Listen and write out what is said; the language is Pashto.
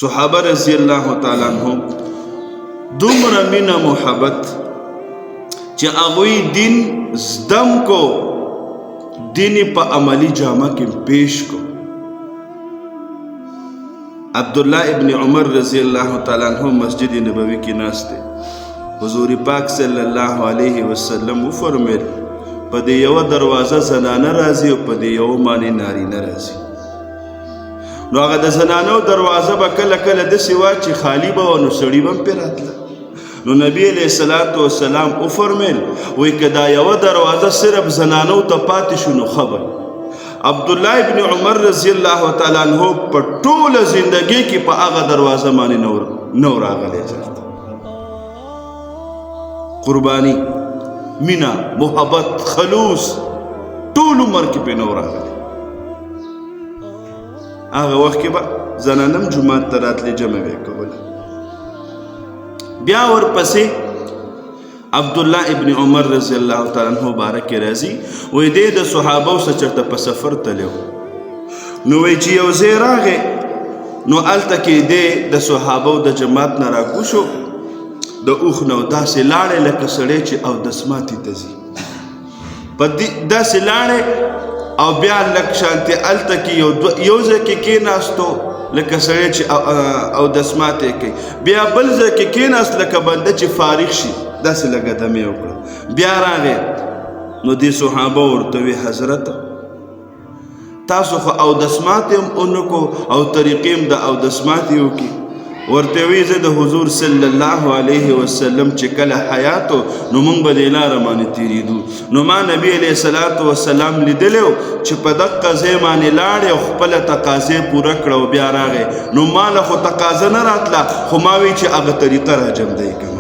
صحابه رضی الله تعالی عنهم دومره مینه محبت چې هغوی دین زدم کو، دین په عملی جامه کې پیش کو. عبدالله ابن عمر رضی الله تعالی عنہ مسجد نبوی کې ناست دی. حضور پاک صلی الله علیه وسلم وفرمیل په دې یوه دروازه زنانه راځي او په دې یوه باندې نارینه راځي. نو هغه د زنانو دروازه به کله کله داسې وه چې خالي به وه، نو سړي به هم پرې راتله. نو نبی علیه الصلاة والسلام وفرمیل وایي که دا یوه دروازه صرف زنانو ته پاتې شو نو ښه به. عبدالله ابن عمر رضی الله تعالی عنہ په ټوله زندګۍ کې په هغه دروازه باندې نو راغلی چېرته. قربانی، مینا، محبت، خلوص ټول عمر کې پې نو راغلی. هغه وخت کې به زنانم جومات ته راتلې، جمع به یې کوله. بیا ورپسې عبدالله ابن عمر رضی الله تعالی عنہ باره کې راځي، وایي دی د صحابو سره چېرته په سفر تللی و. نو وایي چې یو ځای راغی، نو هلته کې دی د صحابو د جماعت نه راکوشو، د اوښ نه داسې لاړې لکه سړی چې اودس ماتي ته ځي، په داسې لاړې او بیا لږ شانتې هلته کې یو ځای کې کېناستو لکه سړی چې اودس ماتې کوي، بیا بل ځای کې کېناست لکه بنده چې فارغ شي، داسې لږه دمې وکړه. بیا راغی نو دې صحابه ورته وی حضرت تاسو خو اودس ماتې هم اونکو او طریقې هم د اودس ماتې وکړي. ورته وی زه د حضور صلی الله علیه وسلم چې کله حیات و نو موږ به دې لاره باندې تېرېدو. نو ما نبي علیه الصلاة والسلام لیدلی و چې په دقه ځای باندې لاړې او خپله تقاضې پوره کړه او بیا راغی. نو ما له خو تقاضه نه راتله، خو ما وی چې هغه طریقه را جمدی کړم.